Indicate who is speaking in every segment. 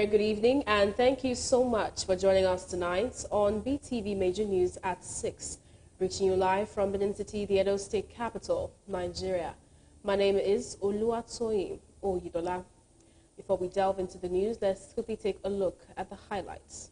Speaker 1: very good evening, and thank you so much for joining us tonight on BeeTv Major News at 6, reaching you live from Benin City, the Edo State capital, Nigeria. My name is Oluwatoyin Oyidola. Before we delve into the news, let's quickly take a look at the highlights.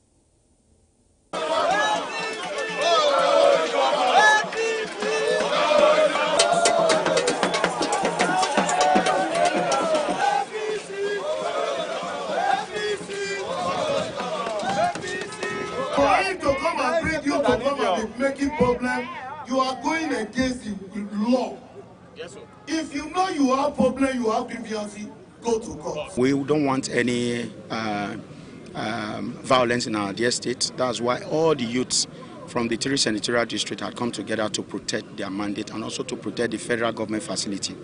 Speaker 2: Making problem, you are going against the law. Yes, sir. If you know you have problem, you have grievances, go to court.
Speaker 3: We don't want any violence in our dear state. That's why all the youths from the 3 senatorial districts had come together to protect their mandate and also to protect the federal government facility.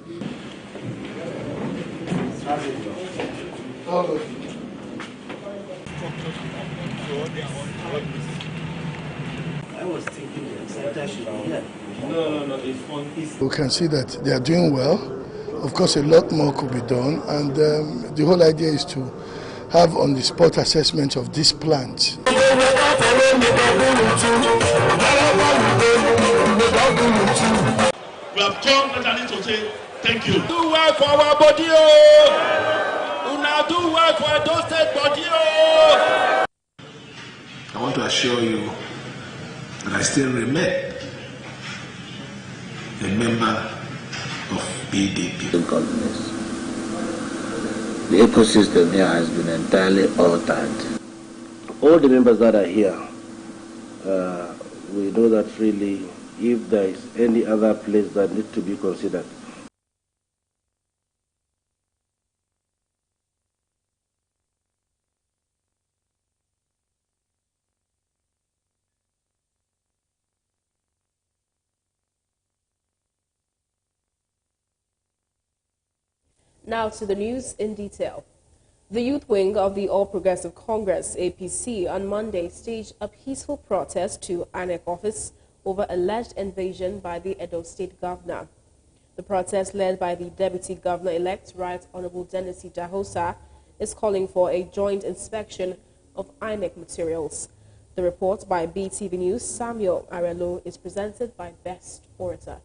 Speaker 4: I was thinking that I should be here. No, it's fun.
Speaker 5: We can see that they are doing well. Of course, a lot more could be done, and the whole idea is to have on-the-spot assessment of this plant.
Speaker 6: We have come literally to say thank you.
Speaker 7: Do well for our body, Una do well for Edo State body,
Speaker 8: I want to assure you that I still remain a member of BeeTv.
Speaker 9: The ecosystem here has been entirely altered.
Speaker 4: All the members that are here, we know that really if there is any other place that needs to be considered.
Speaker 1: Now to the news in detail. The youth wing of the All Progressive Congress, APC, on Monday staged a peaceful protest to INEC office over alleged invasion by the Edo State governor. The protest, led by the Deputy Governor-elect, Right Honorable Dennis Idahosa, is calling for a joint inspection of INEC materials. The report by BeeTv News, Samuel Arelo, is presented by Best Orator.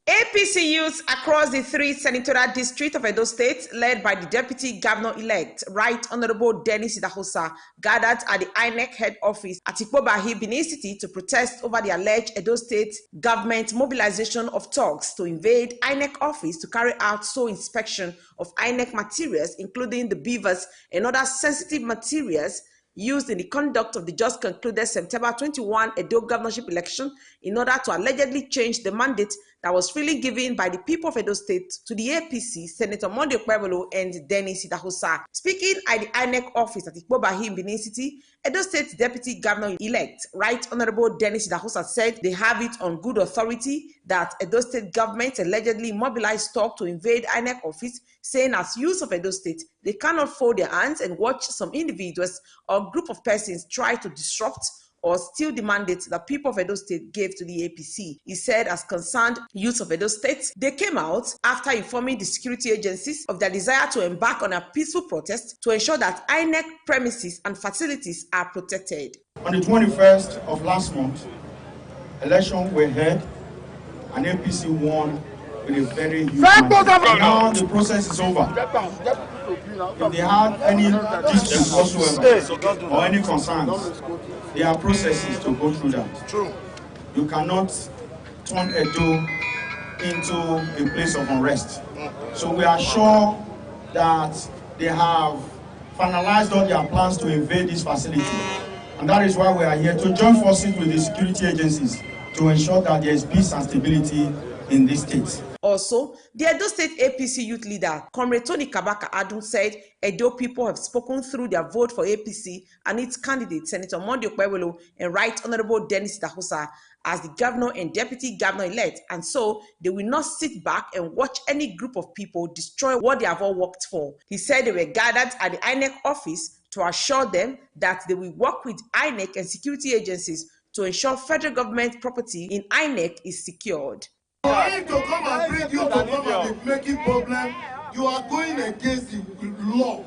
Speaker 10: APC youths across the 3 senatorial districts of Edo State, led by the Deputy Governor-elect, Right Honorable Dennis Idahosa, gathered at the INEC head office at Ikpobahi, Benin City, to protest over the alleged Edo State government mobilization of thugs to invade INEC office to carry out sole inspection of INEC materials, including the beavers and other sensitive materials used in the conduct of the just concluded September 21 Edo governorship election in order to allegedly change the mandate that was freely given by the people of Edo State to the APC, Senator Monday Okpebholo and Dennis Idahosa. Speaking at the INEC office at Ikpobahi in Benin City, Edo State Deputy Governor-elect, Right Honorable Dennis Idahosa, said they have it on good authority that Edo State government allegedly mobilized stock to invade INEC office, saying as youths of Edo State, they cannot fold their hands and watch some individuals or group of persons try to disrupt or steal the mandate that people of Edo State gave to the APC. He said as concerned youths of Edo State, they came out after informing the security agencies of their desire to embark on a peaceful protest to ensure that INEC premises and facilities are protected.
Speaker 2: On the 21st of last month, elections were held and APC won with a very huge mandate. Now the process is over. If they have any disputes whatsoever or any concerns, there are processes to go through that. True. You cannot turn Edo into a place of unrest. So we are sure that they have finalized all their plans to invade this facility. And that is why we are here to join forces with the security agencies to ensure that there is peace and stability in this state.
Speaker 10: Also, the Edo State APC youth leader, Comrade Tony Kabaka Adun, said Edo people have spoken through their vote for APC and its candidate, Senator Monday Okpebholo and Right Honorable Dennis Idahosa, as the governor and deputy governor-elect, and so they will not sit back and watch any group of people destroy what they have all worked for. He said they were gathered at the INEC office to assure them that they will work with INEC and security agencies to ensure federal government property in INEC is secured.
Speaker 11: For him to come and bring you to come and be making problem, you are going against the law.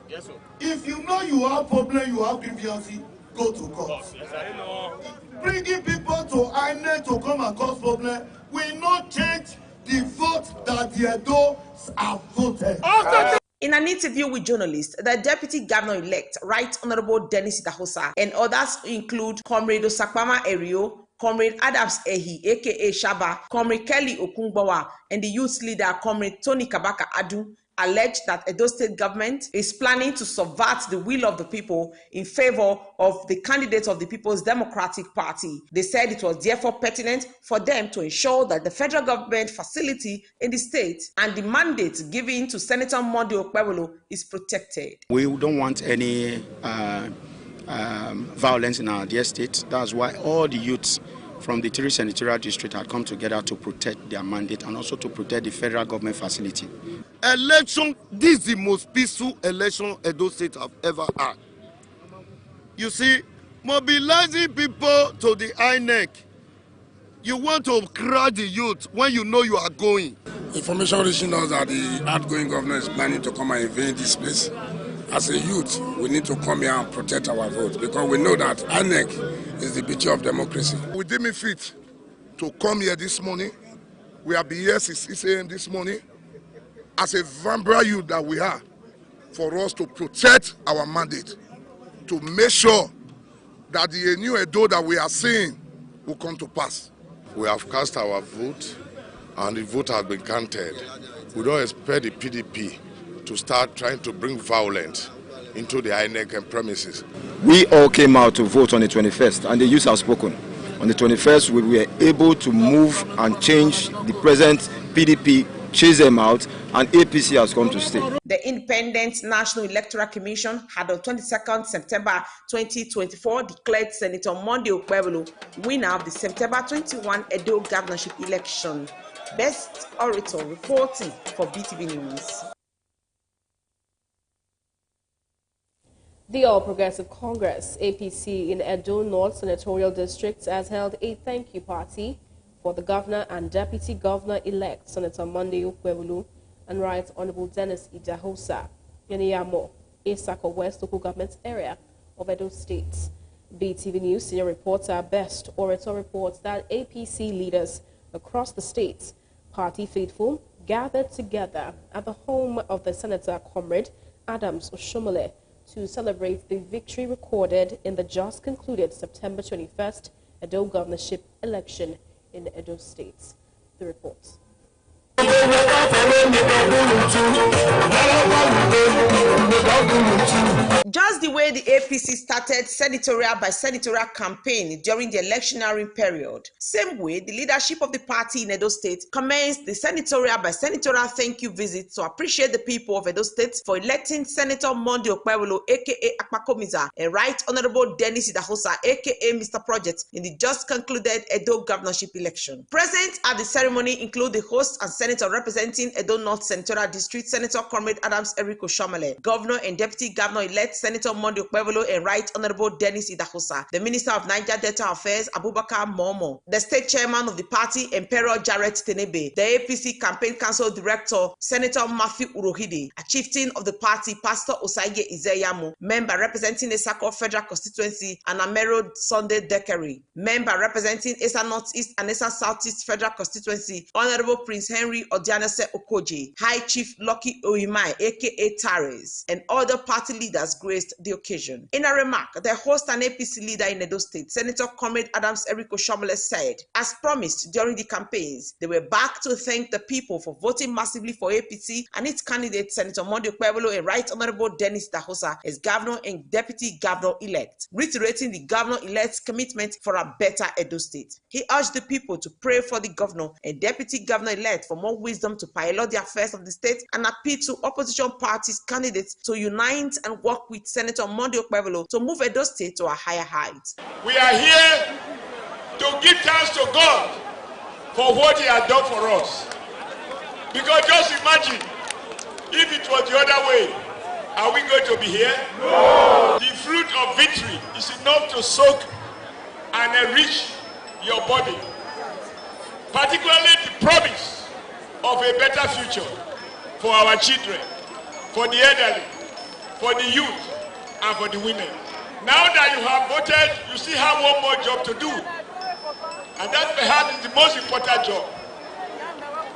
Speaker 11: Yes, sir. If you know you have problem, you have grievances, go to court. Yes, I know. Bringing people to INEC to come and cause problem will not change the vote that the Edos have voted.
Speaker 10: In an interview with journalists, the deputy governor-elect, Right Honorable Dennis Idahosa, and others include Comrade Osakpama Erio, Comrade Adams Ehi, aka Shaba, Comrade Kelly Okungbawa, and the youth leader, Comrade Tony Kabaka Adu, alleged that Edo State government is planning to subvert the will of the people in favor of the candidates of the People's Democratic Party. They said it was therefore pertinent for them to ensure that the federal government facility in the state and the mandate given to Senator Monday Okpebholo is protected.
Speaker 3: We don't want any violence in our dear state. That's why all the youths from the three senatorial districts had come together to protect their mandate and also to protect the federal government facility.
Speaker 11: Election, this is the most peaceful election Edo State have ever had. You see, mobilizing people to the INEC, you want to crush the youth when you know you are going.
Speaker 8: Information reaching us that the outgoing governor is planning to come and invade this place. As a youth, we need to come here and protect our vote because we know that INEC is the beauty of democracy.
Speaker 11: We deem it fit to come here this morning. We have been here since 6 a.m. this morning as a Vanbrugh youth that we are, for us to protect our mandate, to make sure that the new Edo that we are seeing will come to pass.
Speaker 12: We have cast our vote and the vote has been counted. We don't expect the PDP to start trying to bring violence into the INEC premises.
Speaker 13: We all came out to vote on the 21st and the youth have spoken. On the 21st, we were able to move and change the present PDP, chase them out, and APC has come to stay.
Speaker 10: The Independent National Electoral Commission had on 22nd September 2024 declared Senator Monday Okpebholo winner of the September 21 Edo governorship election. Best Orator reporting for BeeTv News.
Speaker 1: The All Progressive Congress, APC, in Edo North senatorial district has held a thank you party for the governor and deputy governor-elect, Senator Monday Okpebholo, and Right Honorable Dennis Idahosa, Yeniyamo, Esako West local government area of Edo State. BeeTv News senior reporter Best Orator reports that APC leaders across the state, party faithful, gathered together at the home of the Senator Comrade Adams Oshomole to celebrate the victory recorded in the just concluded September 21st Edo governorship election in Edo State. The report.
Speaker 10: Just the way the APC started senatorial by senatorial campaign during the electioneering period, same way the leadership of the party in Edo State commenced the senatorial by senatorial thank you visit to appreciate the people of Edo State for electing Senator Monday Okpebholo, aka Akpakomiza, and Right Honorable Dennis Idahosa, aka Mr. Project, in the just concluded Edo governorship election. Present at the ceremony include the host and senator representing Edo North Senatorial District, Senator Comrade Adams Eriko Shomale, Governor and Deputy Governor-elect Senator Monday Okpebholo and Right Honorable Dennis Idahosa, the Minister of Niger Delta Affairs Abubakar Momo, the State Chairman of the party Emperor Jarrett Tenebe, the APC Campaign Council Director Senator Matthew Urohide, a chieftain of the party Pastor Osei Izeyamo, member representing Esako Federal Constituency and Amero Sunday Dekeri, member representing Esa Northeast and Esa Southeast Federal Constituency Honorable Prince Henry Odianese Okoje, High Chief Lucky Imar, aka Tares, and other party leaders graced the occasion. In a remark, the host and APC leader in Edo State, Senator Comrade Adams Erosion, said, as promised during the campaigns, they were back to thank the people for voting massively for APC and its candidate, Senator Monday Okwebolo and Right Honorable Dennis Idahosa, as governor and deputy governor-elect, reiterating the governor-elect's commitment for a better Edo State. He urged the people to pray for the governor and deputy governor-elect for more wisdom to pilot the affairs of the state and appeal to opposition parties candidates to unite and work with Senator Monday Okwebolo to move Edo State to a higher height.
Speaker 7: We are here to give thanks to God for what He has done for us. Because just imagine, if it was the other way, are we going to be here? No. The fruit of victory is enough to soak and enrich your body. Particularly the promise of a better future for our children, for the elderly, for the youth, and for the women. Now that you have voted, you still have one more job to do. And that perhaps is the most important job.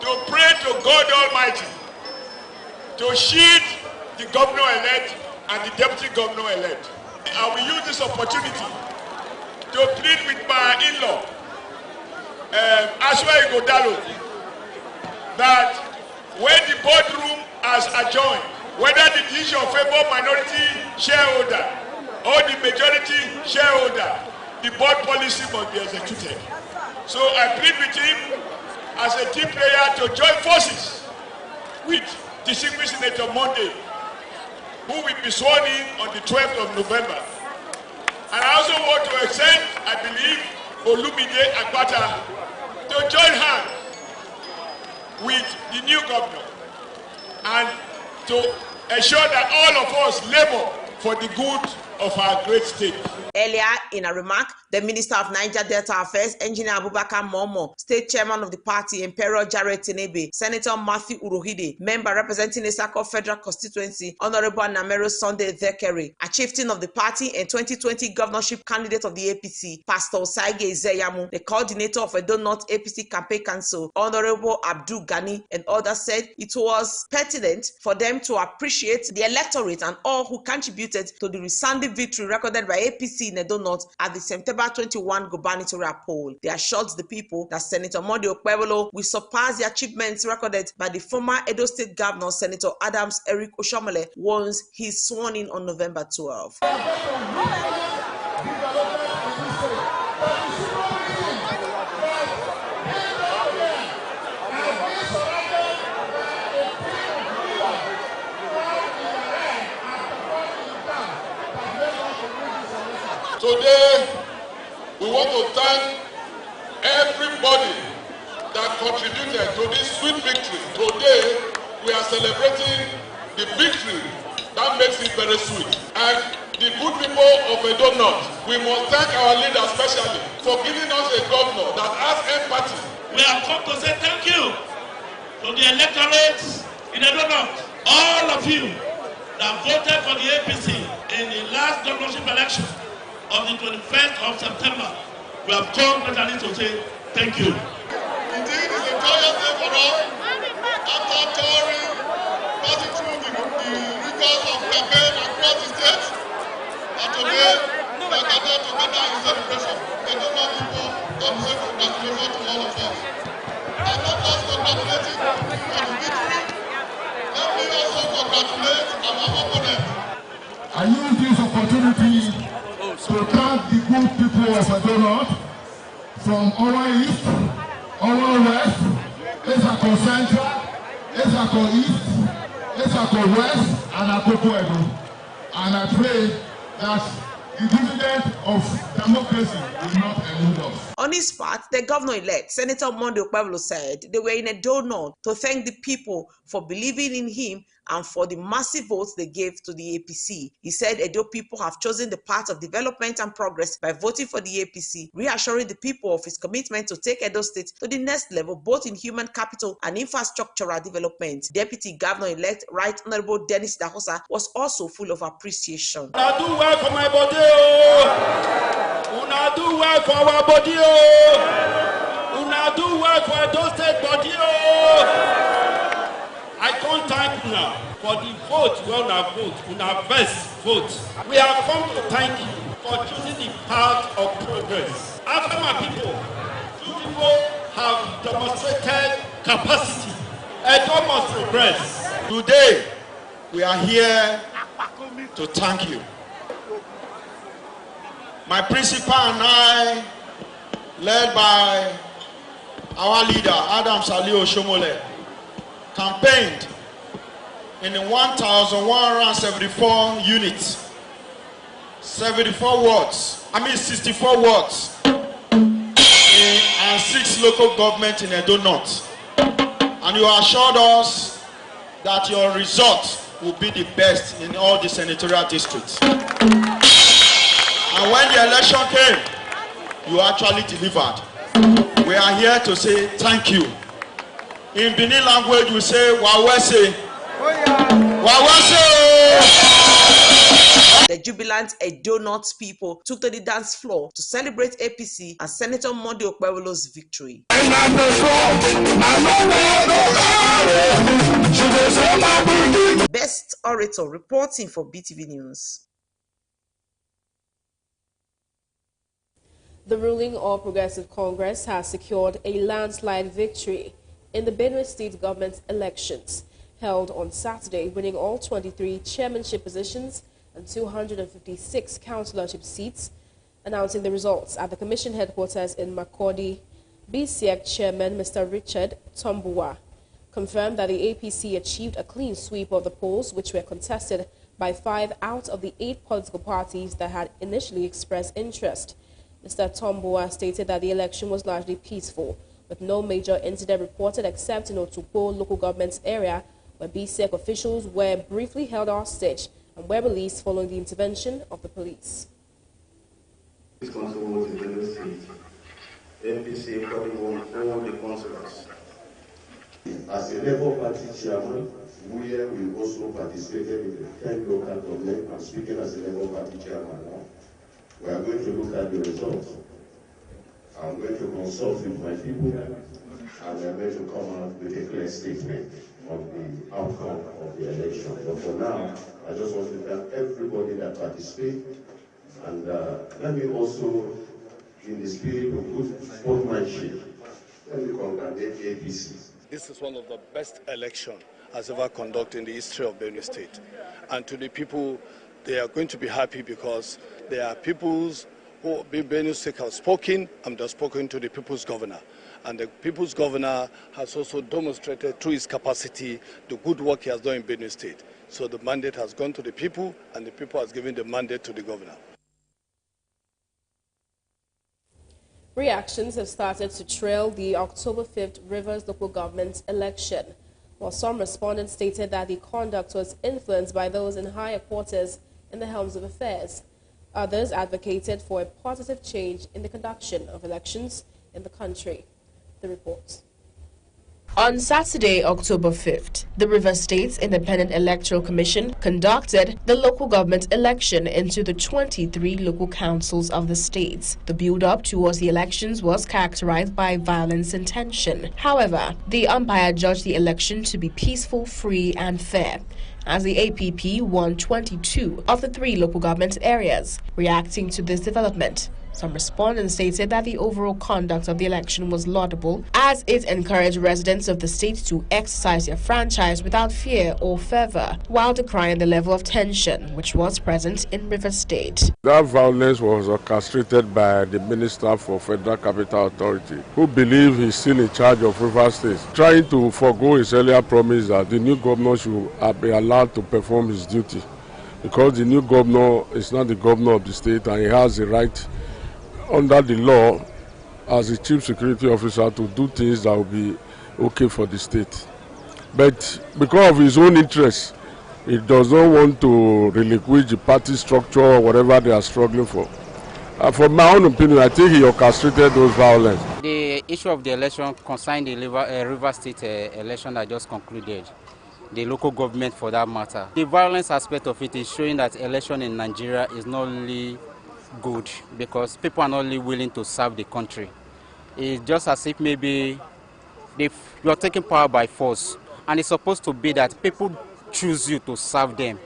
Speaker 7: To pray to God Almighty to shield the governor-elect and the deputy governor-elect. I will use this opportunity to plead with my in-law, Osei, that when the boardroom has adjourned, whether the decision favor minority shareholder or the majority shareholder, the board policy must be executed. So I plead with him as a team player to join forces with distinguished Senator Monday, who will be sworn in on the 12th of November. And I also want to extend, I believe, Olumide Agbata to join hands with the new governor and to ensure that all of us labor for the good of our great state.
Speaker 10: Earlier, in a remark, the Minister of Niger Delta Affairs, Engineer Abubakar Momo, State Chairman of the party, Emperor Jared Tenebe, Senator Matthew Urohide, Member representing the Sako Federal Constituency, Honorable Namero Sunday Dhekere, a chieftain of the party and 2020 governorship candidate of the APC, Pastor Osei Zeyamu, the coordinator of Edo North APC Campaign Council, Honorable Abdul Ghani, and others said it was pertinent for them to appreciate the electorate and all who contributed to the resounding victory recorded by APC in Edo North at the September 21 gubernatorial poll. They assured the people that Senator Monday Okwebolo will surpass the achievements recorded by the former Edo State Governor, Senator Adams Erosion, once he is sworn in on November 12.
Speaker 12: Today, we want to thank everybody that contributed to this sweet victory. Today, we are celebrating the victory that makes it very sweet. And the good people of Edo North, we must thank our leader especially for giving us a governor that has empathy.
Speaker 6: We have come to say thank you to the electorates in Edo North, all of you that voted for the APC in the last governorship election of the 21st of September. We have come precisely to say thank you.
Speaker 11: Indeed, it's a joyous day for us. After touring, passing through the rigors of campaign across the state, and today we are gathered together in celebration. The Edo people, I'm saying congratulations to all of us. And not just congratulating for the victory, let me also congratulate our opponent. I use this opportunity to thank the good people of Edo North from our east, our west, Esako Central, Esako East, Esako West, and Akoko Edo. And I pray that the dividend of democracy will not elude us.
Speaker 10: On his part, the governor-elect, Senator Monday Okwebolo, said they were in Edo North to thank the people for believing in him and for the massive votes they gave to the APC. He said Edo people have chosen the path of development and progress by voting for the APC, reassuring the people of his commitment to take Edo State to the next level, both in human capital and infrastructural development. Deputy Governor-elect Right Honorable Dennis Idahosa was also full of appreciation.
Speaker 7: I do well for my body, Una do well for our body, Una do well for Edo State body,
Speaker 6: I can't thank you now for the vote, best vote. We have come to thank you for choosing the path of progress. After my people have demonstrated capacity. Edo must progress.
Speaker 2: Today, we are here to thank you. My principal and I, led by our leader, Adam Salio Shomole, campaigned in 1,174 units, 64 wards, and 6 local governments in Edo North. And you assured us that your result will be the best in all the senatorial districts. And when the election came, you actually delivered. We are here to say thank you. In Benin language, we say Wawese. Wawese!
Speaker 10: The jubilant Edo North people took to the dance floor to celebrate APC and Senator Monday Okpewelo's victory. Best orator reporting for BeeTv News.
Speaker 1: The ruling All Progressive Congress has secured a landslide victory in the Benue State government elections held on Saturday, winning all 23 chairmanship positions and 256 councillorship seats. Announcing the results at the commission headquarters in Makurdi, BCEC chairman Mr. Richard Tumbua confirmed that the APC achieved a clean sweep of the polls, which were contested by 5 out of the 8 political parties that had initially expressed interest. Mr. Tumbua stated that the election was largely peaceful, with no major incident reported except in Otumfuo local government area, where BCEC officials were briefly held hostage and were released following the intervention of the police.
Speaker 14: Constables in Edo State, APC probably won all the councillors.
Speaker 15: As a Labour Party chairman, we also participated in the 10 local government. I'm speaking as a Labour Party chairman now. We are going to look at the results. I'm going to consult with my people, and we are going to come out with a clear statement of the outcome of the election. But for now, I just want to thank everybody that participated. And let me also, in the spirit of good sportsmanship, let me congratulate APC.
Speaker 16: This is one of the best elections as ever conducted in the history of Benue State. And to the people, they are going to be happy because there are peoples who Benue State have spoken, and they've spoken to the people's governor. And the people's governor has also demonstrated through his capacity the good work he has done in Benue State. So the mandate has gone to the people, and the people has given the mandate to the governor.
Speaker 1: Reactions have started to trail the October 5th Rivers local government election, while some respondents stated that the conduct was influenced by those in higher quarters in the helms of affairs. Others advocated for a positive change in the conduction of elections in the country. The report. On Saturday, October 5th, the Rivers State's Independent Electoral Commission conducted the local government election into the 23 local councils of the state. The build-up towards the elections was characterized by violence and tension. However, the umpire judged the election to be peaceful, free and fair, as the APP won 22 of the 3 local government areas. Reacting to this development, some respondents stated that the overall conduct of the election was laudable, as it encouraged residents of the state to exercise their franchise without fear or fervor, while decrying the level of tension which was present in Rivers State.
Speaker 8: That violence was orchestrated by the Minister for Federal Capital Authority, who believes he's still in charge of Rivers State, trying to forego his earlier promise that the new governor should be allowed to perform his duty, because the new governor is not the governor of the state and he has the right under the law as the chief security officer to do things that will be okay for the state. But because of his own interests, he does not want to relinquish the party structure or whatever they are struggling for. For my own opinion, I think he orchestrated those violence.
Speaker 17: The issue of the election concerned the River State election that just concluded, the local government for that matter. The violence aspect of it is showing that election in Nigeria is not only good because people are not really willing to serve the country. It's just as if maybe if you are taking power by force, And it's supposed to be that people choose you to serve them.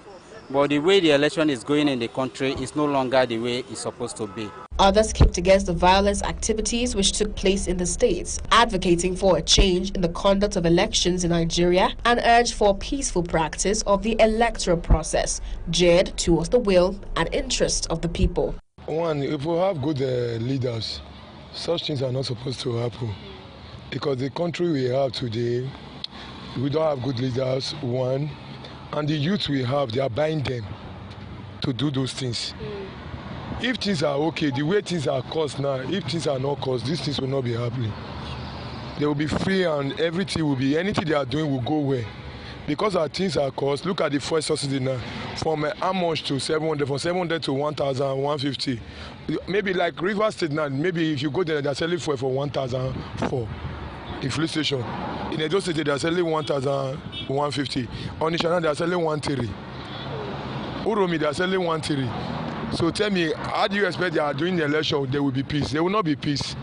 Speaker 17: But the way the election is going in the country is no longer the way it's supposed to be.
Speaker 1: Others kicked against the violence activities which took place in the states, advocating for a change in the conduct of elections in Nigeria and urged for peaceful practice of the electoral process, geared towards the will and interest of the people.
Speaker 18: One, if we have good leaders, such things are not supposed to happen. Because the country we have today, we don't have good leaders, one. And the youth we have, they are buying them to do those things. If things are okay, the way things are caused now, if things are not caused, these things will not be happening. They will be free and everything will be, anything they are doing will go well. Because our things are caused, look at the fuel subsidy now, from how much to 700, from 700 to 1,150. Maybe like River State now, maybe if you go there, they're selling fuel for 1,004. In fuel station. In Edo State, they are selling 1,150. On Ishana, they are selling 1,300. Uromi, they are selling 1,300. So tell me, how do you expect they are doing the election? There will be peace. There will not be peace.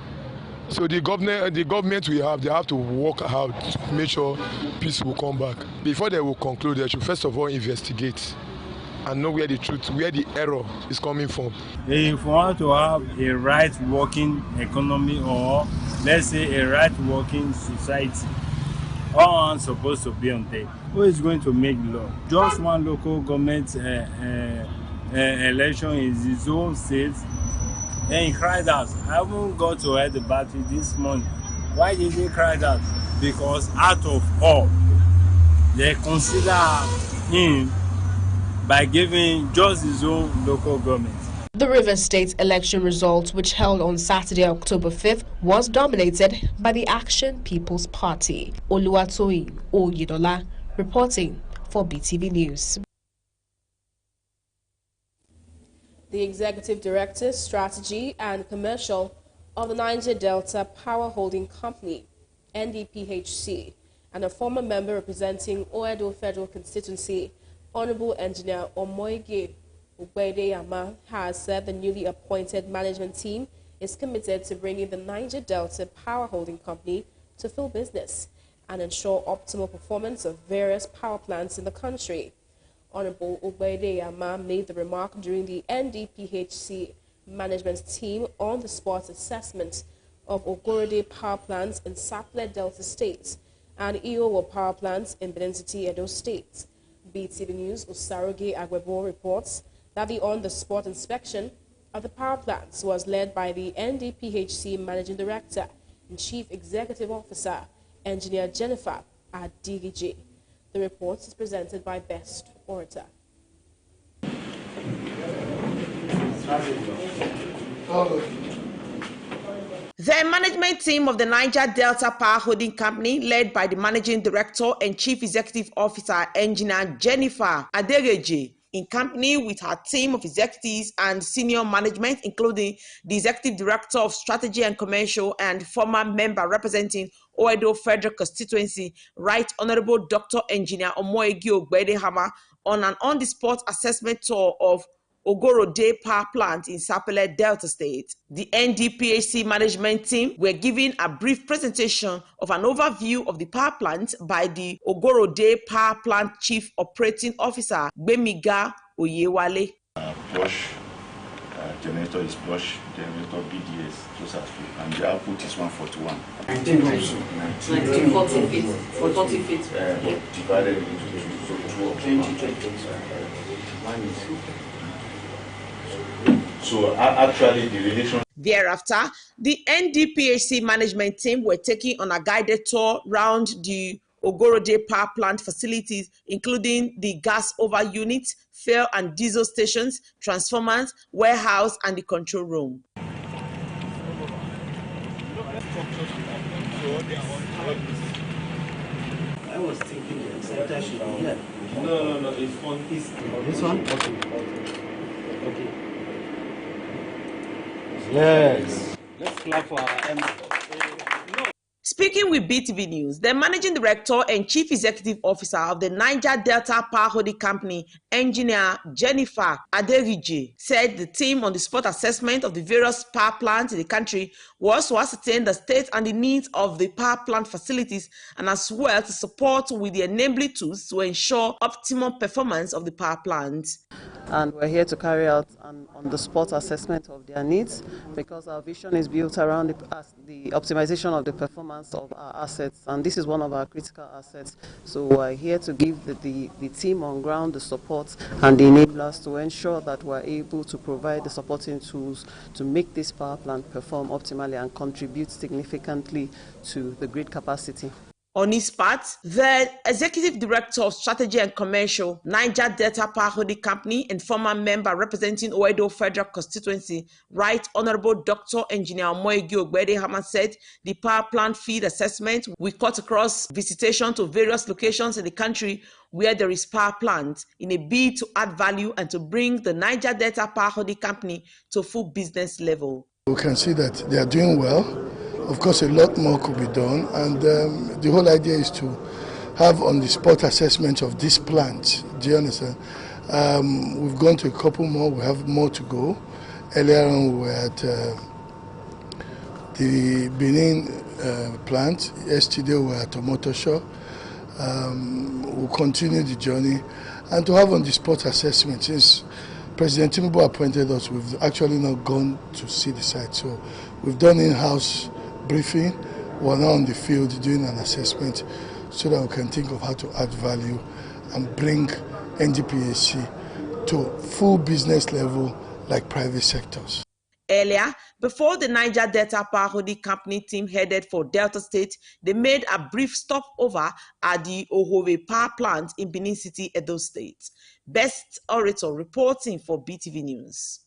Speaker 18: So the government we have, they have to work out to make sure peace will come back. Before they will conclude, they should first of all investigate and know where the truth, where the error is coming from.
Speaker 19: If we want to have a right working economy, or let's say a right working society, all are supposed to be on there. Who is going to make law? Just one local government election in his own state, and he cried out. I haven't got to head the battery this morning. Why did he cry out? Because out of all, they consider him by giving just his own local government.
Speaker 1: The Rivers State election results, which held on Saturday, October 5th, was dominated by the Action People's Party. Oluwatoyin Oyedola reporting for BeeTv News. The Executive Director, Strategy and Commercial of the Niger Delta Power Holding Company, NDPHC, and a former member representing Edo Federal Constituency, Honorable Engineer Omoka Imar, has said the newly appointed management team is committed to bringing the Niger Delta Power Holding Company to full business and ensure optimal performance of various power plants in the country. Honorable Imar made the remark during the NDPHC management team on the spot assessment of Ogorode power plants in Sapele Delta State and Iyowo power plants in Benin City, Edo State. BeeTv News' Osaroge Agwebo reports that the on-the-spot inspection of the power plants was led by the NDPHC Managing Director and Chief Executive Officer, Engineer Jennifer Adigiji. The report is presented by Best Orator.
Speaker 10: The management team of the Niger Delta Power Holding Company, led by the Managing Director and Chief Executive Officer, Engineer Jennifer Adigiji, in company with her team of executives and senior management, including the Executive Director of Strategy and Commercial and former member representing Edo Federal Constituency, Right Honorable Dr. Engineer Omoka, on an on-the-spot assessment tour of Ogorode Power Plant in Sapele Delta State. The NDPHC management team were given a brief presentation of an overview of the power plant by the Ogorode Power Plant Chief Operating Officer, Gbemiga Oyewale.
Speaker 20: Flush generator is flush, generator BDS, those are two, and the output is 141.
Speaker 21: 40 feet. 40 feet.
Speaker 20: Divided into 20. So actually the relation.
Speaker 10: Thereafter, the NDPHC management team were taking on a guided tour round the Ogorode power plant facilities, including the gas over units, fuel and diesel stations, transformers, warehouse, and the control room.
Speaker 21: I was thinking the center should be here. No, it's on this. This one? Okay.
Speaker 19: Yes.
Speaker 21: Let's clap for our
Speaker 10: Speaking with BeeTv News, the Managing Director and Chief Executive Officer of the Niger Delta Power Holding Company, Engineer Jennifer Aderije, said the team on the spot assessment of the various power plants in the country was to ascertain the state and the needs of the power plant facilities and as well to support with the enabling tools to ensure optimum performance of the power plant.
Speaker 5: And we're here to carry out an on-the-spot assessment of their needs because our vision is built around the optimization of the performance of our assets, and this is one of our critical assets. So we're here to give the team on ground the support and the enablers to ensure that we're able to provide the supporting tools to make this power plant perform optimally and contribute significantly to the grid capacity.
Speaker 10: On his part, the Executive Director of Strategy and Commercial, Niger Delta Power Holding Company and former member representing Edo Federal Constituency, Right Honorable Dr. Engineer Omoka said the power plant feed assessment will cut across visitation to various locations in the country where there is power plant in a bid to add value and to bring the Niger Delta Power Holding Company to full business level.
Speaker 11: We can see that they are doing well. Of course, a lot more could be done, and the whole idea is to have on-the-spot assessment of this plant. Do you understand? We've gone to a couple more. We have more to go. Earlier on, we were at the Benin plant. Yesterday, we were at Omoka. We'll continue the journey, and to have on-the-spot assessment. Since President Tinubu appointed us, we've actually not gone to see the site. So we've done in-house briefing. We're now on the field doing an assessment so that we can think of how to add value and bring NDPHC to full business level like private sectors.
Speaker 10: Earlier, before the Niger Delta Power Holding Company team headed for Delta State, they made a brief stopover at the Ohove Power Plant in Benin City, Edo State. Best Orator reporting for BeeTv News.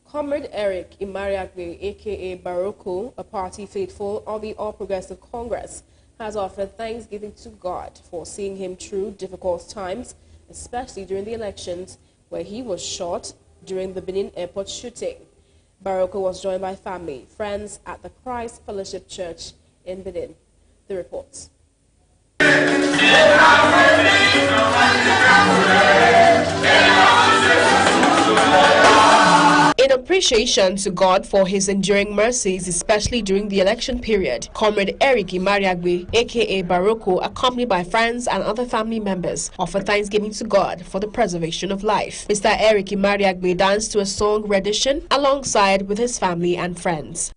Speaker 1: Comrade Eric Imar, aka Baroko, a party faithful of the All Progressive Congress, has offered thanksgiving to God for seeing him through difficult times, especially during the elections where he was shot during the Benin airport shooting. Baroko was joined by family, friends at the Christ Fellowship Church in Benin. The reports. In appreciation to God for his enduring mercies, especially during the election period, Comrade Eric Imar, aka Baroko, accompanied by friends and other family members, offered thanksgiving to God for the preservation of life. Mr. Eric Imar danced to a song rendition alongside with his family and friends.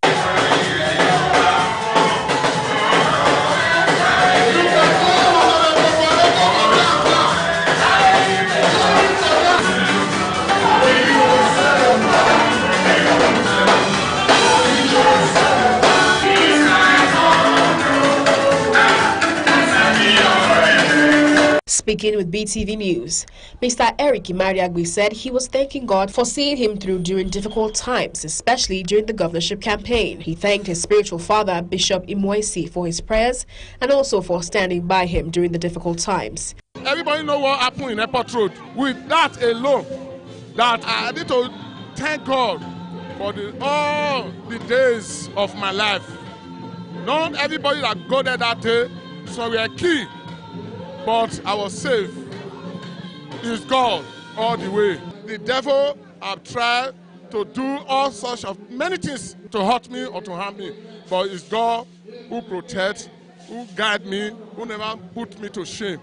Speaker 1: Speaking with BeeTv News, Mr. Eric Imar said he was thanking God for seeing him through during difficult times, especially during the governorship campaign. He thanked his spiritual father, Bishop Imwesi, for his prayers and also for standing by him during the difficult times.
Speaker 8: Everybody know what happened in Airport Road. With that alone, that I need to thank God for all the days of my life. Not everybody that got there that day, so we are key. But I was safe. It's God all the way. The devil have tried to do all sorts of many things to hurt me or to harm me. But it's God who protects, who guides me, who never put me to shame,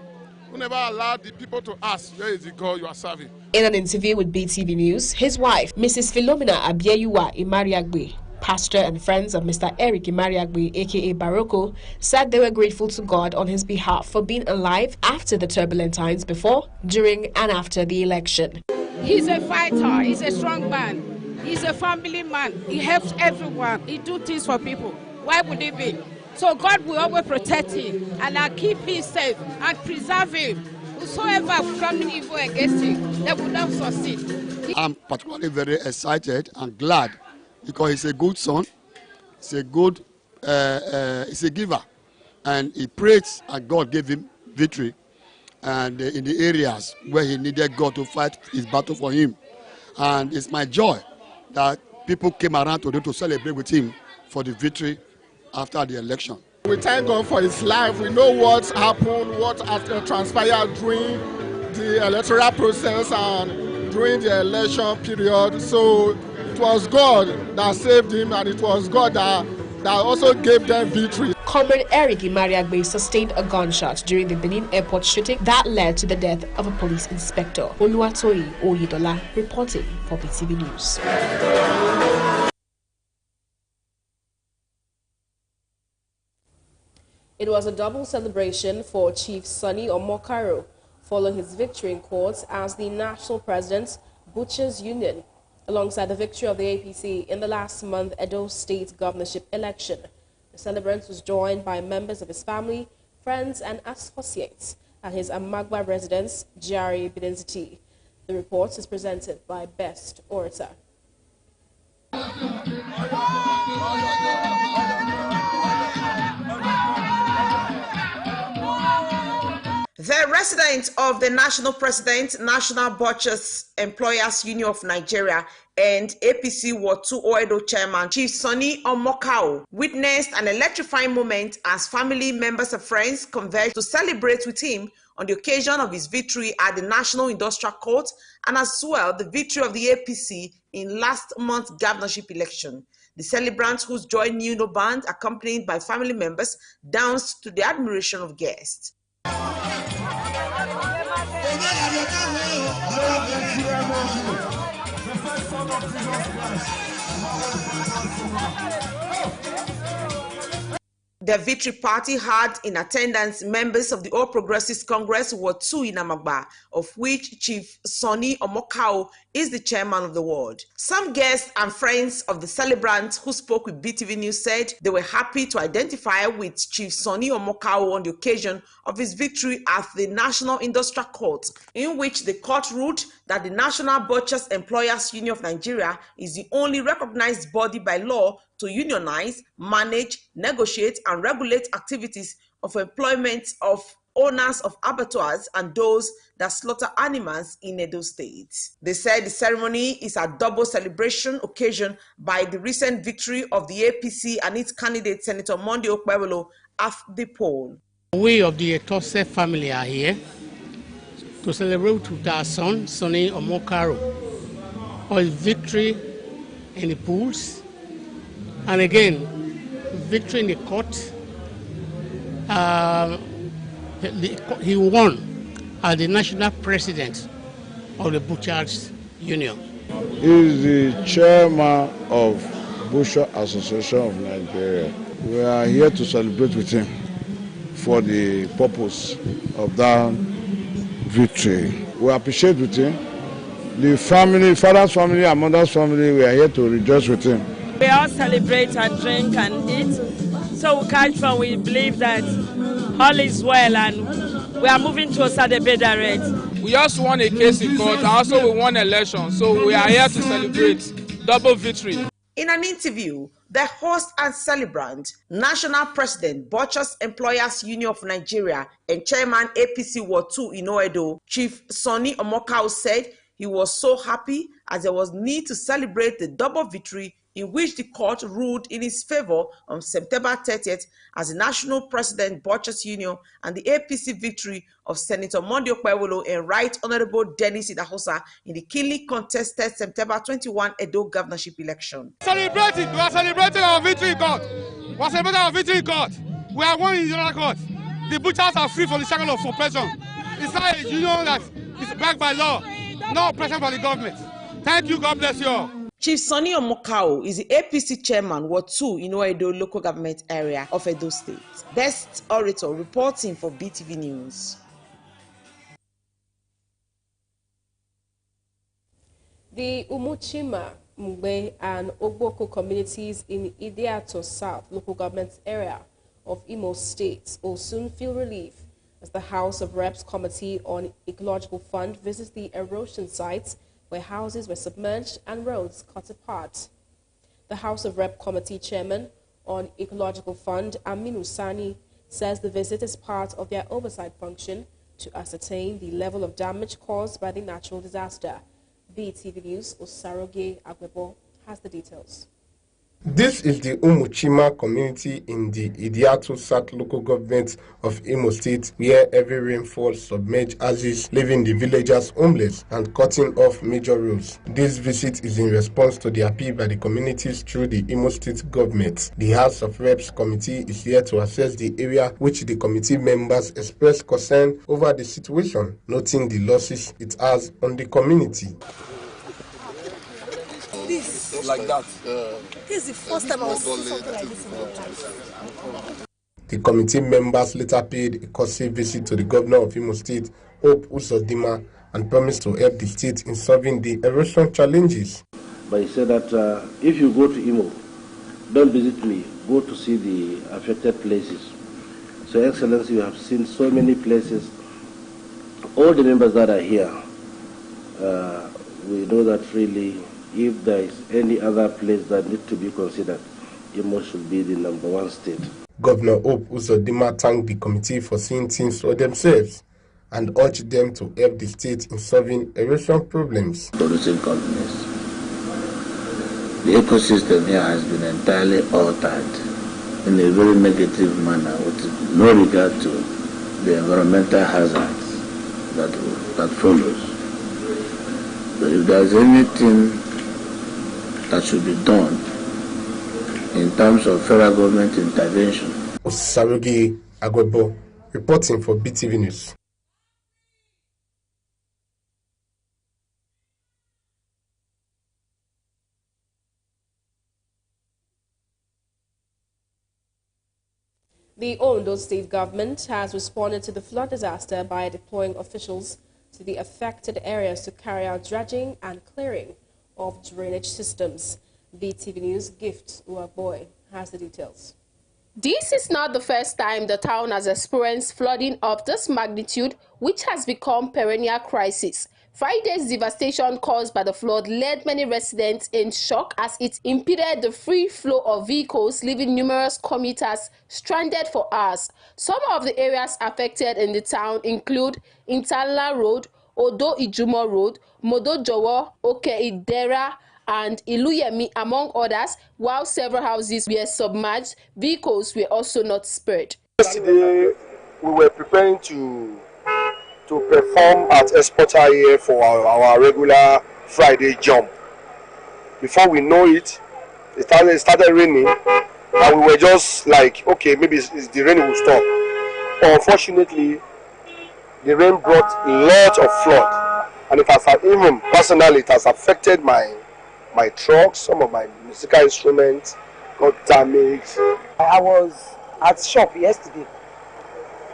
Speaker 8: who never allowed the people to ask, where is the God you are serving?
Speaker 1: In an interview with BeeTv News, his wife, Mrs. Philomena Abieyuwa Imar, pastor and friends of Mr. Eric Imar, aka Baroko, said they were grateful to God on his behalf for being alive after the turbulent times before, during and after the election.
Speaker 22: He's a fighter, he's a strong man, he's a family man, he helps everyone, he do things for people. Why would he be? So God will always protect him and keep him safe and preserve him. Whosoever coming evil against him, they will not succeed.
Speaker 23: I'm particularly very excited and glad because he's a good son, he's a good, he's a giver, and he prayed and God gave him victory, and in the areas where he needed God to fight his battle for him. And it's my joy that people came around to them to celebrate with him for the victory after the election.
Speaker 3: We thank God for his life. We know what happened, what has transpired during the electoral process and during the election period. So it was God that saved him, and it was God that also gave them victory.
Speaker 1: Comrade Eric Imar sustained a gunshot during the Benin airport shooting that led to the death of a police inspector. Oluwatoyi Oyedola reporting for BeeTv News. It was a double celebration for Chief Sonny Omoka following his victory in court as the national president, Butchers Union, alongside the victory of the APC in the last month Edo State governorship election. The celebrant was joined by members of his family, friends, and associates at his Amagba residence, Jari Bidenziti. The report is presented by Best Orator.
Speaker 10: The resident of the national president, National Butchers Employers Union of Nigeria, and APC Ward 2 Edo chairman, Chief Sonny Omoka, witnessed an electrifying moment as family members and friends converged to celebrate with him on the occasion of his victory at the National Industrial Court and as well the victory of the APC in last month's governorship election. The celebrants, whose joy knew no bounds, accompanied by family members, danced to the admiration of guests. The victory party had in attendance members of the All Progressives Congress Ward 2 in Amagba, of which Chief Sonny Omoka is the chairman of the ward. Some guests and friends of the celebrants who spoke with BeeTv News said they were happy to identify with Chief Sonny Omoka on the occasion of his victory at the National Industrial Court, in which the court ruled that the National Butchers Employers Union of Nigeria is the only recognized body by law to unionize, manage, negotiate, and regulate activities of employment of owners of abattoirs and those that slaughter animals in Edo State. They said the ceremony is a double celebration occasion by the recent victory of the APC and its candidate, Senator Monday Okpebolo, at the poll.
Speaker 4: We of the Etose family are here to celebrate with our son, Sonny Omoka, for his victory in the polls. And again, victory in the court. He won as the national president of the Butchers Union.
Speaker 9: He is the chairman of Butcher Association of Nigeria. We are here to celebrate with him for the purpose of that victory. We appreciate with him. The family, father's family and mother's family, we are here to rejoice with him.
Speaker 24: We all celebrate and drink and eat, so we catch fun. We believe that all is well and we are moving towards a better rate.
Speaker 25: We also won a case in court and also we won election, so we are here to celebrate double victory.
Speaker 10: In an interview, the host and celebrant, National President, Butchers Employers Union of Nigeria and Chairman APC Ward 2 in Edo, Chief Sonny Omoka, said he was so happy as there was need to celebrate the double victory in which the court ruled in his favor on September 30th as the National President Butchers Union and the APC victory of Senator Monday Okpebolo and Right Honorable Dennis Idahosa in the keenly contested September 21 Edo governorship election.
Speaker 26: We are celebrating our victory in court. We are celebrating our victory in court. We are won in the other court. The butchers are free from the shackle of oppression. It's not a union that is backed by law, no oppression by the government. Thank you, God bless you all.
Speaker 10: Chief Sonny Omoka is the APC chairman, Ward 2 in Edo local government area of Edo State. Best Orator reporting for BeeTv News.
Speaker 1: The Umuchima, Mugbe, and Ogboko communities in Idiato South local government area of Imo State will soon feel relief as the House of Reps Committee on Ecological Fund visits the erosion sites where houses were submerged and roads cut apart. The House of Rep Committee Chairman on Ecological Fund, Aminu Sani, says the visit is part of their oversight function to ascertain the level of damage caused by the natural disaster. BeeTv News, Osaroge Agbebo has the details.
Speaker 2: This is the Umuchima community in the Idiatu South local government of Imo State, where every rainfall submerges houses, leaving the villagers homeless and cutting off major roads. This visit is in response to the appeal by the communities through the Imo State government. The House of Reps committee is here to assess the area which the committee members expressed concern over the situation, noting the losses it has on the community.
Speaker 6: This like that.
Speaker 7: This is the first time I was seeing something like this in my life.
Speaker 2: The committee members later paid a courtesy visit to the governor of Imo State, Hope Uzodinma, and promised to help the state in solving the erosion challenges.
Speaker 12: But he said that if you go to Imo, don't visit me, go to see the affected places. So, Excellency, you have seen so many places. All the members that are here, we know that really, if there is any other place that needs to be considered, Imo should be the #1 state.
Speaker 2: Governor Hope Uzodinma thanked the committee for seeing things for themselves and urged them to help the state in solving erosion problems.
Speaker 12: Producing companies. The ecosystem here has been entirely altered in a very negative manner with no regard to the environmental hazards that follows. But if there is anything that should be done in terms of federal government intervention.
Speaker 2: Osarugi Agwebo, reporting for BeeTv News.
Speaker 1: The Ondo State government has responded to the flood disaster by deploying officials to the affected areas to carry out dredging and clearing of drainage systems. BeeTv News Gift Uwagboy has the details.
Speaker 13: This is not the first time the town has experienced flooding of this magnitude, which has become perennial crisis. Friday's devastation caused by the flood led many residents in shock as it impeded the free flow of vehicles, leaving numerous commuters stranded for hours. Some of the areas affected in the town include Intala Road, Odo Ijumo Road, Modo Jowo, Oke Idera, and Iluyemi, among others. While several houses were submerged, vehicles were also not spared.
Speaker 14: Yesterday, we were preparing to perform at Exporter here for our regular Friday jump. Before we know it, it started raining, and we were just like, okay, maybe the rain will stop. But unfortunately, the rain brought a lot of flood, and it has even personally it has affected my truck. Some of my musical instruments got damaged.
Speaker 27: I was at shop yesterday,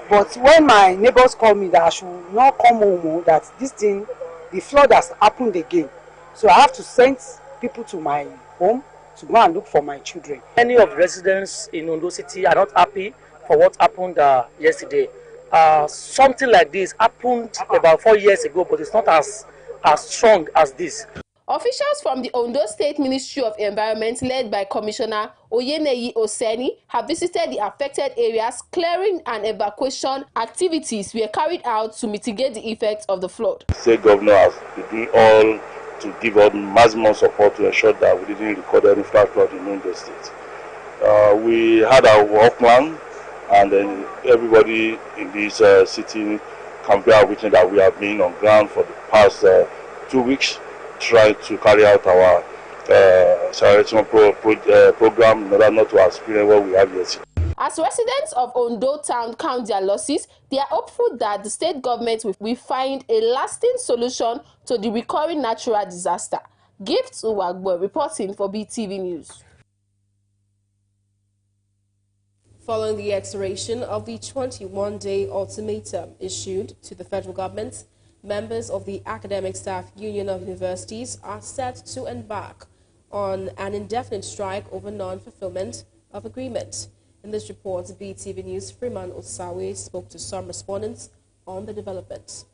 Speaker 27: but when my neighbors called me that I should not come home, that the flood has happened again, so I have to send people to my home to go and look for my children.
Speaker 28: Many of the residents in Ondo City are not happy for what happened yesterday. Something like this happened about 4 years ago, but it's not as strong as this.
Speaker 13: Officials from the Ondo State Ministry of Environment, led by Commissioner Oyeneyi Osei, have visited the affected areas. Clearing and evacuation activities were carried out to mitigate the effects of the flood.
Speaker 20: The state governor has been doing all to give us maximum support to ensure that we didn't record any flood in Ondo State. We had our work plan, and then everybody in this city can bear witness that we have been on ground for the past 2 weeks, trying to carry out our sanitation program in order not to experience what we have yesterday.
Speaker 13: As residents of Ondo town count their losses, they are hopeful that the state government will find a lasting solution to the recurring natural disaster. Gifts Uwagboy reporting for BeeTv News.
Speaker 1: Following the expiration of the 21-day ultimatum issued to the federal government, members of the Academic Staff Union of Universities are set to embark on an indefinite strike over non-fulfillment of agreement. In this report, BeeTv News' Freeman Osawe spoke to some respondents on the developments.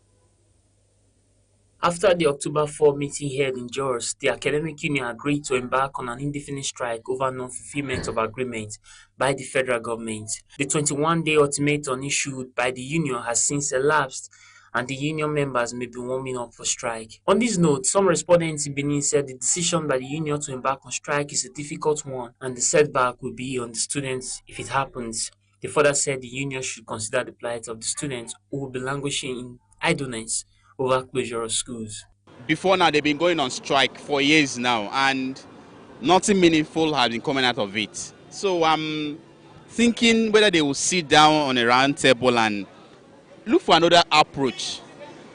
Speaker 29: After the October 4 meeting held in Jos, the academic union agreed to embark on an indefinite strike over non-fulfillment of agreement by the federal government. The 21-day ultimatum issued by the union has since elapsed, and the union members may be warming up for strike. On this note, some respondents in Benin said the decision by the union to embark on strike is a difficult one, and the setback will be on the students if it happens. They further said the union should consider the plight of the students who will be languishing in idleness over closure of schools.
Speaker 5: Before now, they've been going on strike for years now, and nothing meaningful has been coming out of it. So I'm thinking whether they will sit down on a round table and look for another approach.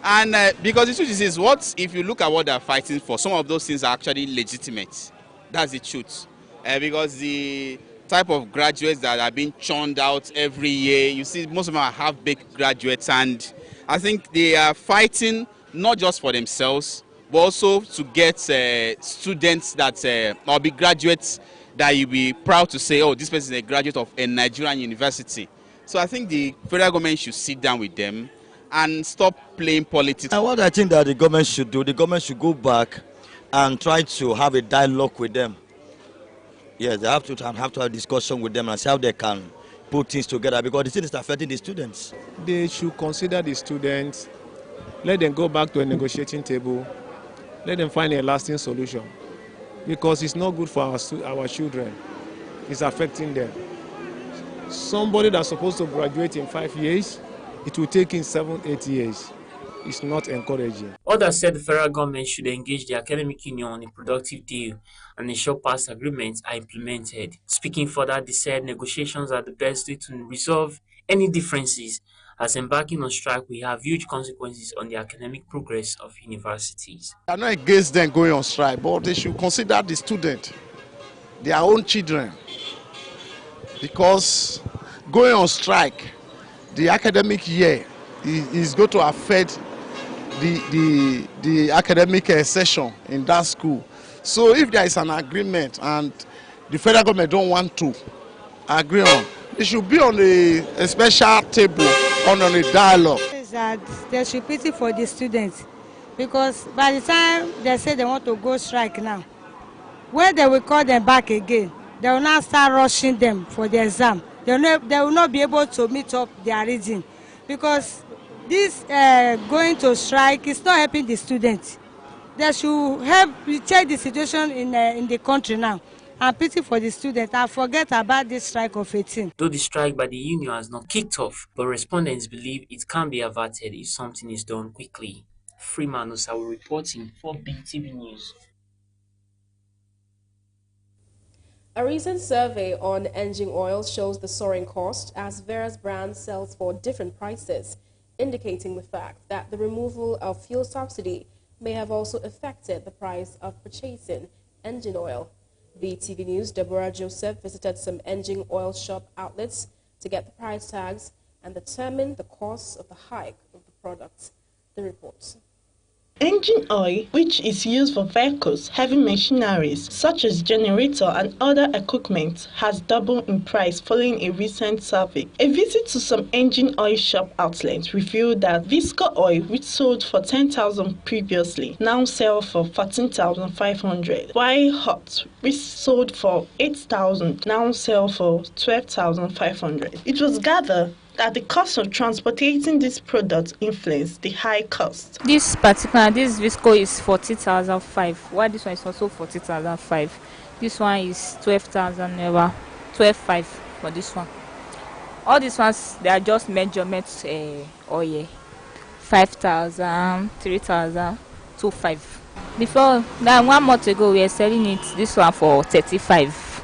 Speaker 5: And because the truth is, what if you look at what they're fighting for, some of those things are actually legitimate. That's the truth. Because the type of graduates that are being churned out every year, you see most of them are half-baked graduates, and I think they are fighting not just for themselves, but also to get students that or be graduates that you'll be proud to say, oh, this person is a graduate of a Nigerian university. So I think the federal government should sit down with them and stop playing politics.
Speaker 6: And what I think that the government should do, the government should go back and try to have a dialogue with them. Yes, they have to have a discussion with them and see how they can put things together, because the thing is affecting the students.
Speaker 11: They should consider the students, let them go back to a negotiating table, let them find a lasting solution, because it's not good for our children. It's affecting them. Somebody that's supposed to graduate in 5 years, it will take in 7-8 years. It's not encouraging.
Speaker 29: Others said the federal government should engage the academic union on a productive deal and ensure past agreements are implemented. Speaking further, they said negotiations are the best way to resolve any differences, as embarking on strike will have huge consequences on the academic progress of universities.
Speaker 23: I'm not against them going on strike, but they should consider the student, their own children, because going on strike, the academic year is going to affect the academic session in that school. So if there is an agreement and the federal government don't want to agree on, it should be on a special table, on a dialogue.
Speaker 15: That there should be pity for the students, because by the time they say they want to go strike now, when they will call them back again, they will now start rushing them for the exam. They will not be able to meet up their reading, because this going to strike is not helping the students. They should help check the situation in the country now and pity for the students and forget about this strike of 18.
Speaker 29: Though the strike by the union has not kicked off, but respondents believe it can be averted if something is done quickly. Freeman Osawu reporting for BeeTv News.
Speaker 1: A recent survey on engine oil shows the soaring cost as various brands sell for different prices, indicating the fact that the removal of fuel subsidy may have also affected the price of purchasing engine oil. BeeTv News' Deborah Joseph visited some engine oil shop outlets to get the price tags and determine the cost of the hike of the products. The reports.
Speaker 16: Engine oil, which is used for vehicles, heavy machineries such as generator and other equipment, has doubled in price following a recent survey. A visit to some engine oil shop outlets revealed that Visco oil, which sold for 10,000 previously, now sells for 14,500, while Hot, which sold for 8,000, now sells for 12,500. It was gathered that the cost of transporting this product influenced the high cost.
Speaker 17: This Visco is 40,005. Why this one is also 40,005? This one is 12,000 naira, 12,500 for this one. All these ones, they are just measurements oil. 5,000, 3,000, 2,500. Before that, 1 month ago, we were selling it this one for 35,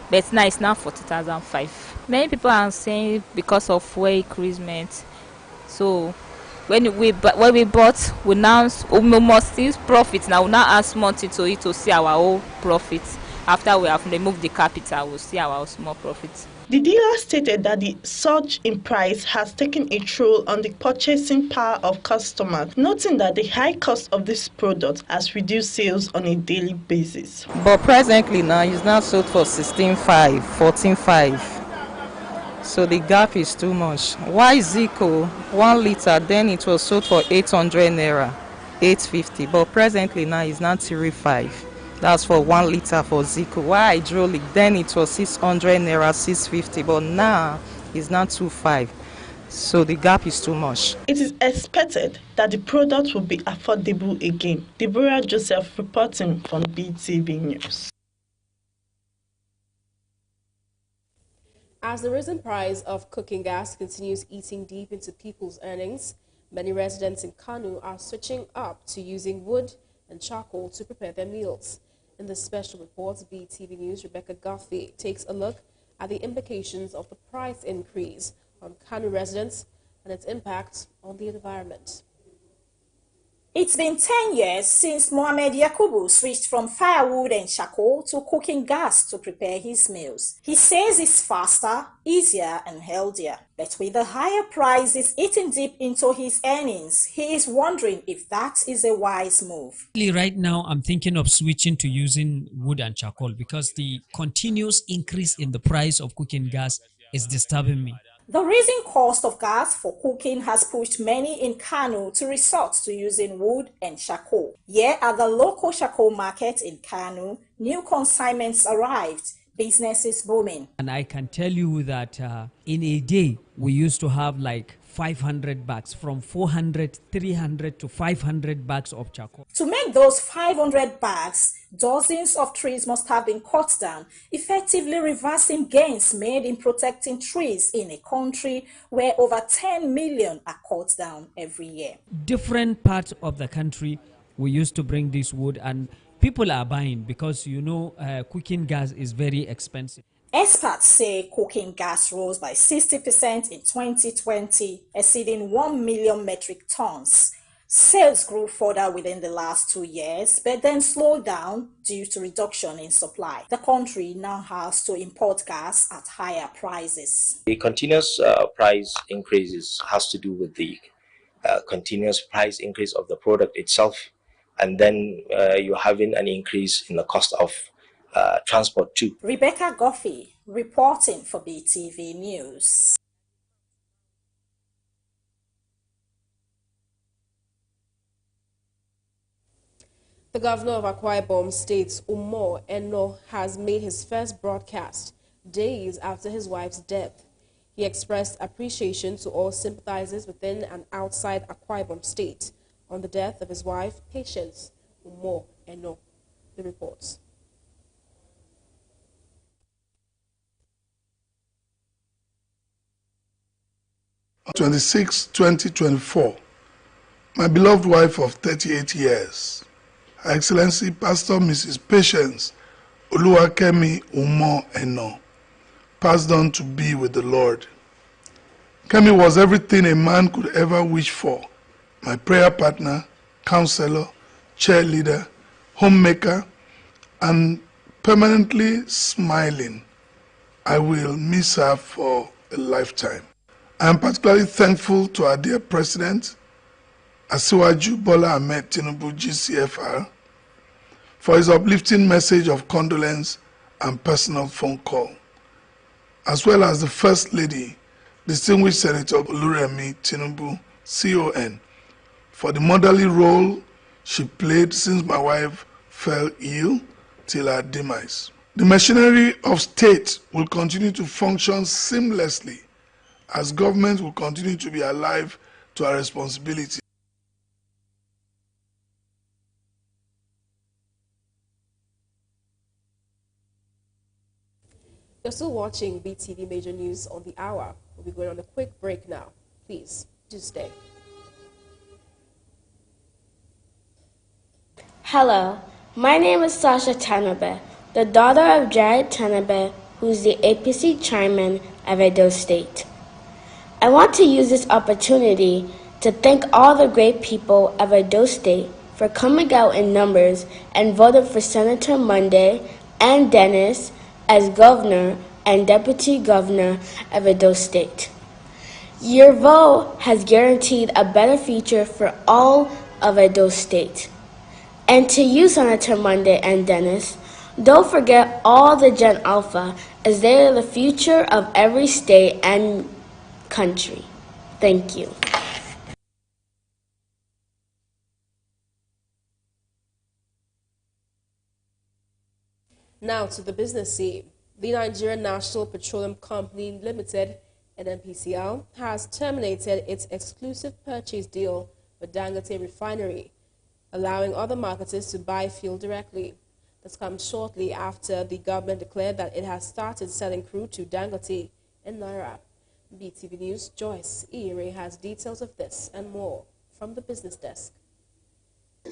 Speaker 17: but now it's now 40,005. Many people are saying because of fuel increasement. So when we bought, we must see profit. Now we now add money to it to see our whole profit. After we have removed the capital, we'll see our small profit.
Speaker 16: The dealer stated that the surge in price has taken a toll on the purchasing power of customers, noting that the high cost of this product has reduced sales on a daily basis.
Speaker 18: But presently now, it's now sold for 16,500, 14,500. So the gap is too much. Why Zico 1 liter, then it was sold for 800 naira, 850, but presently now it's not 3,500. That's for 1 liter for Zico. Why hydraulic, then it was 600 naira, 650, but now it's not 2,500. So the gap is too much.
Speaker 16: It is expected that the product will be affordable again. Deborah Joseph reporting from BeeTv News.
Speaker 1: As the risen price of cooking gas continues eating deep into people's earnings, many residents in Kano are switching up to using wood and charcoal to prepare their meals. In this special report, BeeTv News' Rebecca Guffey takes a look at the implications of the price increase on Kano residents and its impact on the environment.
Speaker 3: It's been 10 years since Mohammed Yakubu switched from firewood and charcoal to cooking gas to prepare his meals. He says it's faster, easier, and healthier. But with the higher prices eating deep into his earnings, he is wondering if that is a wise move.
Speaker 4: Right now, I'm thinking of switching to using wood and charcoal because the continuous increase in the price of cooking gas is disturbing me.
Speaker 3: The rising cost of gas for cooking has pushed many in Kano to resort to using wood and charcoal. Here at the local charcoal market in Kano, new consignments arrived. Business is booming.
Speaker 4: And I can tell you that in a day, we used to have like 500 bags, from 400, 300 to 500 bags of charcoal.
Speaker 3: To make those 500 bags, dozens of trees must have been cut down, effectively reversing gains made in protecting trees in a country where over 10 million are cut down every year.
Speaker 4: Different parts of the country, we used to bring this wood and people are buying because, you know, cooking gas is very expensive.
Speaker 3: Experts say cooking gas rose by 60% in 2020, exceeding 1 million metric tons. Sales grew further within the last 2 years, but then slowed down due to reduction in supply. The country now has to import gas at higher prices.
Speaker 8: The continuous price increases has to do with the continuous price increase of the product itself, and then you're having an increase in the cost of transport too.
Speaker 3: Rebecca Guffey reporting for BeeTv News.
Speaker 1: The governor of Akwa Ibom State, Eno, has made his first broadcast days after his wife's death. He expressed appreciation to all sympathizers within and outside Akwa Ibom State on the death of his wife, Patience Eno. The reports.
Speaker 9: On 26/2024, my beloved wife of 38 years, Her Excellency Pastor Mrs. Patience Oluwakemi Eno, passed on to be with the Lord. Kemi was everything a man could ever wish for: my prayer partner, counselor, cheerleader, homemaker, and permanently smiling. I will miss her for a lifetime. I am particularly thankful to our dear President, Asiwaju Bola Ahmed Tinubu GCFR, for his uplifting message of condolence and personal phone call, as well as the First Lady, Distinguished Senator Oluremi Tinubu, CON, for the motherly role she played since my wife fell ill till her demise. The machinery of state will continue to function seamlessly as government will continue to be alive to our responsibility.
Speaker 1: You're still watching BeeTv Major News on the Hour. We'll be going on a quick break now. Please, do stay.
Speaker 19: Hello, my name is Sasha Tanabe, the daughter of Jared Tanabe, who's the APC chairman of Edo State. I want to use this opportunity to thank all the great people of Edo State for coming out in numbers and voting for Senator Monday and Dennis as governor and deputy governor of Edo State. Your vote has guaranteed a better future for all of Edo State. And to you, Senator Monday and Dennis, don't forget all the Gen Alpha, as they are the future of every state and country. Thank you.
Speaker 1: Now to the business scene. The Nigerian National Petroleum Company Limited, NNPCL has terminated its exclusive purchase deal with Dangote Refinery, allowing other marketers to buy fuel directly. This comes shortly after the government declared that it has started selling crude to Dangote in Naira. BeeTv News' Joyce Ire has details of this and more from the business desk.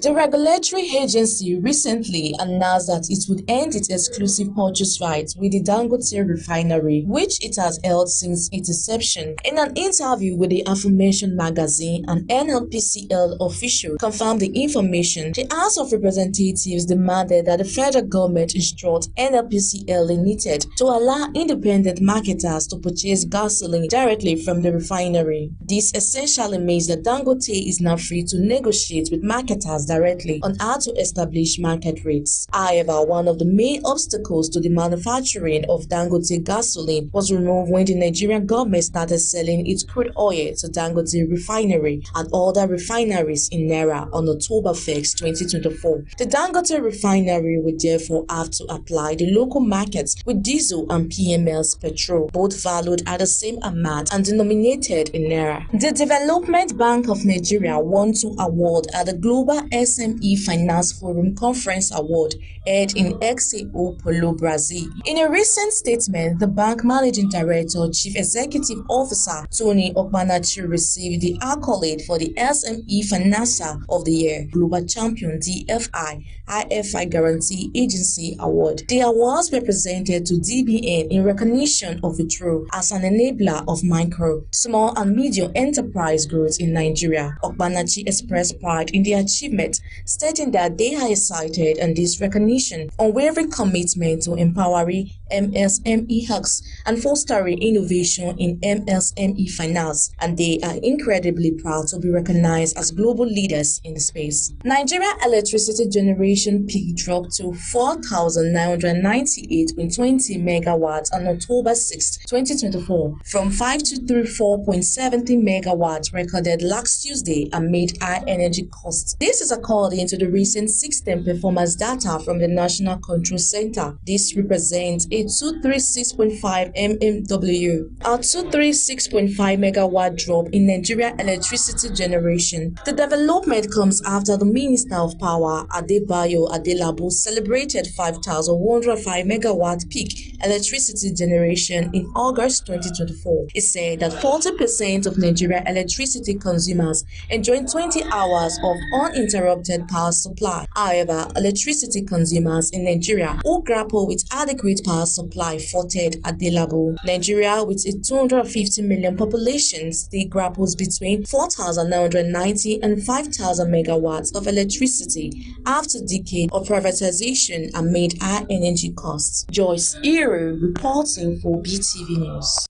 Speaker 2: The regulatory agency recently announced that it would end its exclusive purchase rights with the Dangote Refinery, which it has held since its inception. In an interview with the aforementioned magazine, an NNPCL official confirmed the information. The House of Representatives demanded that the federal government instruct NNPCL Limited to allow independent marketers to purchase gasoline directly from the refinery. This essentially means that Dangote is now free to negotiate with marketers directly on how to establish market rates. However, one of the main obstacles to the manufacturing of Dangote gasoline was removed when the Nigerian government started selling its crude oil to Dangote Refinery and other refineries in Naira on October 1st, 2024. The Dangote Refinery would therefore have to apply the local markets with diesel and PML's petrol, both valued at the same amount and denominated in Naira. The Development Bank of Nigeria won 2 awards at the Global SME Finance Forum Conference Award held in Sao Paulo, Brazil. In a recent statement, the bank managing director, chief executive officer Tony Okpanachi received the accolade for the SME Financer of the Year, Global Champion DFI, IFI Guarantee Agency Award. The awards were presented to DBN in recognition of its role as an enabler of micro, small and medium enterprise growth in Nigeria. Okpanachi expressed pride in the achievement, stating that they are excited and this recognition, unwavering commitment to empowering MSME hubs and fostering innovation in MSME finance, and they are incredibly proud to be recognized as global leaders in the space. Nigeria electricity generation peak dropped to 4,998.20 megawatts on October 6, 2024, from 5,234.70 megawatts recorded last Tuesday amid high energy costs. This is according to the recent 6PM performance data from the National Control Center. This represents a 236.5 mmW, a 236.5 megawatt drop in Nigeria electricity generation. The development comes after the Minister of Power, Adebayo Adelabu, celebrated 5,105 megawatt peak electricity generation in August 2024. He said that 40% of Nigeria electricity consumers enjoy 20 hours of uninterrupted power supply. However, electricity consumers in Nigeria who grapple with adequate power supply faulted Adelabu. Nigeria, with its 250 million population, still grapples between 4,990 and 5,000 megawatts of electricity after decades of privatization amid high energy costs. Joyce Ire reporting for BeeTv News.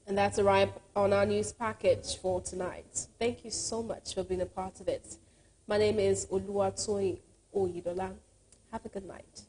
Speaker 1: And that's a wrap on our news package for tonight. Thank you so much for being a part of it. My name is Oluwatoyin Oyidola. Have a good night.